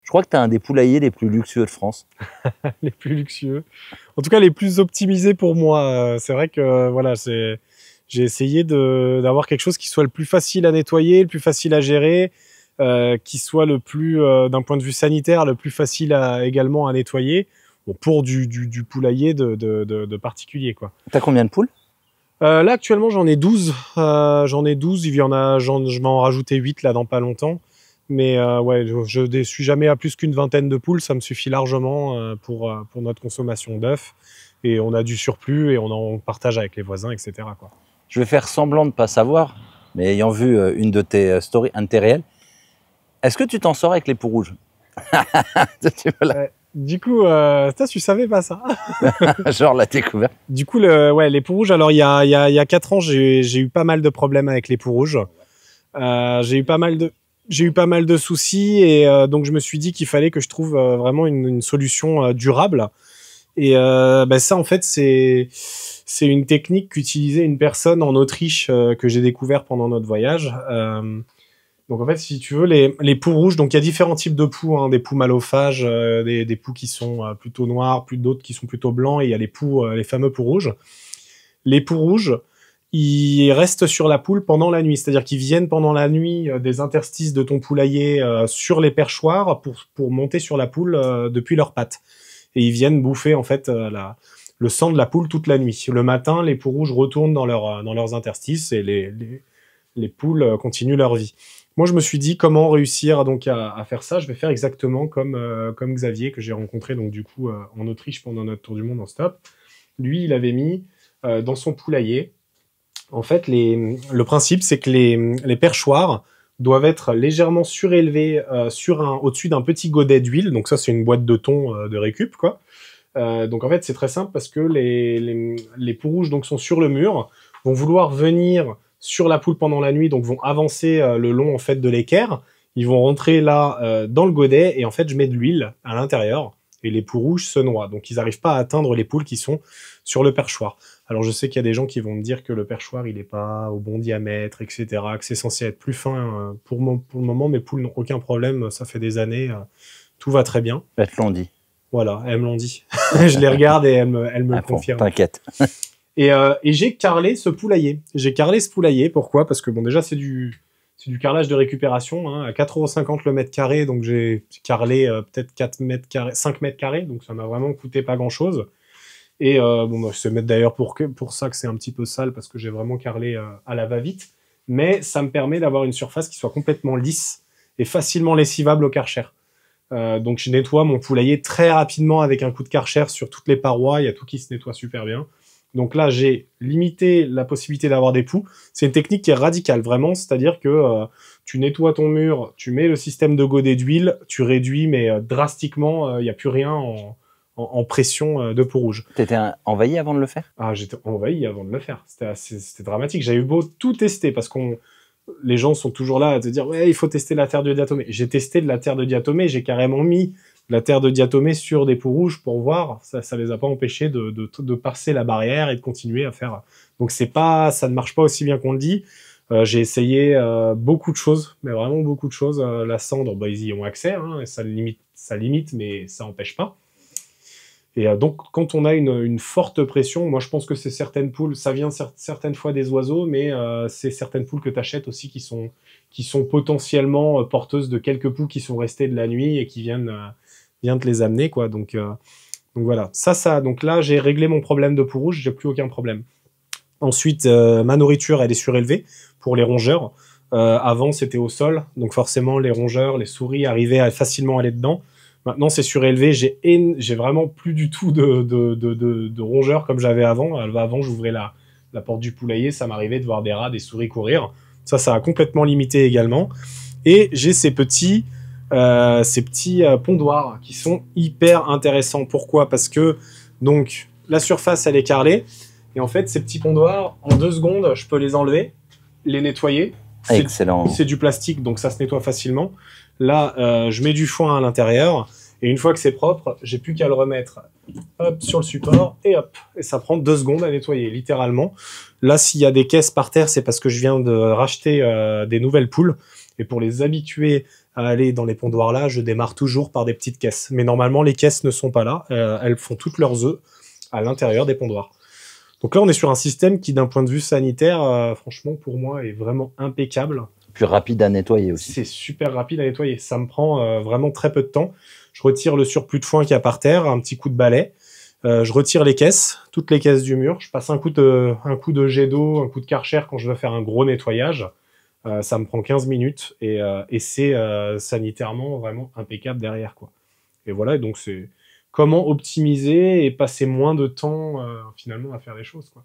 Je crois que tu as un des poulaillers les plus luxueux de France. Les plus luxueux. En tout cas, les plus optimisés pour moi. C'est vrai que voilà, j'ai essayé d'avoir quelque chose qui soit le plus facile à nettoyer, le plus facile à gérer, qui soit le plus, d'un point de vue sanitaire, le plus facile également à nettoyer. Bon, pour du poulailler de particulier, quoi. T'as combien de poules? Là, actuellement, j'en ai 12. J'en ai 12. Je vais en rajouter 8 là dans pas longtemps. Mais ouais, je ne suis jamais à plus qu'une vingtaine de poules. Ça me suffit largement pour notre consommation d'œufs. Et on a du surplus et on en partage avec les voisins, etc., quoi. Je vais faire semblant de ne pas savoir, mais ayant vu une de tes stories, un de tes réels, est-ce que tu t'en sors avec les poux rouges? Du coup, tu savais pas ça? Genre la découverte. Du coup, les poux rouges, alors il y a 4 ans, j'ai eu pas mal de problèmes avec les poux rouges. J'ai eu pas mal de soucis et donc je me suis dit qu'il fallait que je trouve vraiment une solution durable. Et ça, en fait, c'est une technique qu'utilisait une personne en Autriche que j'ai découvert pendant notre voyage. Donc en fait, si tu veux, les poux rouges, donc il y a différents types de poux, hein, des poux malophages, des poux qui sont plutôt noirs, plus d'autres qui sont plutôt blancs, et il y a les fameux poux rouges. Les poux rouges, ils restent sur la poule pendant la nuit, c'est-à-dire qu'ils viennent pendant la nuit des interstices de ton poulailler sur les perchoirs pour monter sur la poule depuis leurs pattes. Et ils viennent bouffer en fait le sang de la poule toute la nuit. Le matin, les poux rouges retournent dans leurs interstices et les poules continuent leur vie. Moi, je me suis dit comment réussir donc à faire ça. Je vais faire exactement comme Xavier que j'ai rencontré donc du coup en Autriche pendant notre tour du monde en stop. Lui, il avait mis dans son poulailler. En fait, le principe, c'est que les perchoirs doivent être légèrement surélevés au-dessus d'un petit godet d'huile. Donc ça, c'est une boîte de thon de récup, quoi. Donc en fait, c'est très simple parce que les poux rouges donc sont sur le mur, vont vouloir venir sur la poule pendant la nuit, donc vont avancer le long en fait de l'équerre. Ils vont rentrer là dans le godet et en fait, je mets de l'huile à l'intérieur et les poux rouges se noient. Donc ils n'arrivent pas à atteindre les poules qui sont sur le perchoir. Alors je sais qu'il y a des gens qui vont me dire que le perchoir il n'est pas au bon diamètre, etc., que c'est censé être plus fin. Pour le moment, mes poules n'ont aucun problème, ça fait des années, tout va très bien. Elles te l'ont dit. Voilà, elles me l'ont dit. Je les regarde et elles me le confirment. T'inquiète. Et j'ai carrelé ce poulailler. Pourquoi? Parce que bon, déjà c'est du carrelage de récupération, hein, à 4,50 € le mètre carré, donc j'ai carrelé peut-être 5 mètres carrés, donc ça m'a vraiment coûté pas grand-chose. Et c'est d'ailleurs pour ça que c'est un petit peu sale, parce que j'ai vraiment carrelé à la va-vite. Mais ça me permet d'avoir une surface qui soit complètement lisse et facilement lessivable au Karcher. Donc je nettoie mon poulailler très rapidement avec un coup de Karcher sur toutes les parois, il y a tout qui se nettoie super bien. Donc là, j'ai limité la possibilité d'avoir des poux. C'est une technique qui est radicale, vraiment, c'est-à-dire que tu nettoies ton mur, tu mets le système de godet d'huile, tu réduis, mais drastiquement, il n'y a plus rien en pression de poux rouge. T'étais envahi avant de le faire? Ah, j'étais envahi avant de le faire. C'était dramatique. J'avais eu beau tout tester, parce que les gens sont toujours là à te dire « Ouais, il faut tester la terre de diatomée ». J'ai testé de la terre de diatomée, j'ai carrément mis de la terre de diatomée sur des poux rouges pour voir. Ça les a pas empêchés de passer la barrière et de continuer à faire. Donc ça ne marche pas aussi bien qu'on le dit. J'ai essayé beaucoup de choses, mais vraiment beaucoup de choses. La cendre, ils y ont accès, hein, et ça limite, mais ça n'empêche pas. Et donc, quand on a une forte pression, moi je pense que c'est certaines poules, ça vient certaines fois des oiseaux, mais c'est certaines poules que tu achètes aussi qui sont potentiellement porteuses de quelques poux qui sont restés de la nuit et qui viennent te les amener, quoi. Donc voilà. Donc là, j'ai réglé mon problème de poux rouge, j'ai plus aucun problème. Ensuite, ma nourriture, elle est surélevée pour les rongeurs. Avant, c'était au sol, donc forcément, les rongeurs, les souris arrivaient à facilement aller dedans. Maintenant, c'est surélevé. J'ai vraiment plus du tout de rongeurs comme j'avais avant. Avant, j'ouvrais la porte du poulailler. Ça m'arrivait de voir des rats, des souris courir. Ça a complètement limité également. Et j'ai ces petits pondoirs qui sont hyper intéressants. Pourquoi? Parce que donc la surface, elle est carrelée. Et en fait, ces petits pondoirs, en 2 secondes, je peux les enlever, les nettoyer. Excellent. C'est du plastique, donc ça se nettoie facilement. Là, je mets du foin à l'intérieur, et une fois que c'est propre, j'ai plus qu'à le remettre hop, sur le support, et hop, et ça prend 2 secondes à nettoyer, littéralement. Là, s'il y a des caisses par terre, c'est parce que je viens de racheter des nouvelles poules, et pour les habituer à aller dans les pondoirs là, je démarre toujours par des petites caisses. Mais normalement, les caisses ne sont pas là. Elles font toutes leurs œufs à l'intérieur des pondoirs. Donc là, on est sur un système qui, d'un point de vue sanitaire, franchement, pour moi, est vraiment impeccable. Plus rapide à nettoyer aussi. C'est super rapide à nettoyer. Ça me prend vraiment très peu de temps. Je retire le surplus de foin qu'il y a par terre, un petit coup de balai. Je retire les caisses, toutes les caisses du mur. Je passe un coup de jet d'eau, un coup de Karcher quand je veux faire un gros nettoyage. Ça me prend 15 minutes et c'est sanitairement vraiment impeccable derrière, quoi. Et voilà, et donc c'est comment optimiser et passer moins de temps finalement à faire les choses, quoi.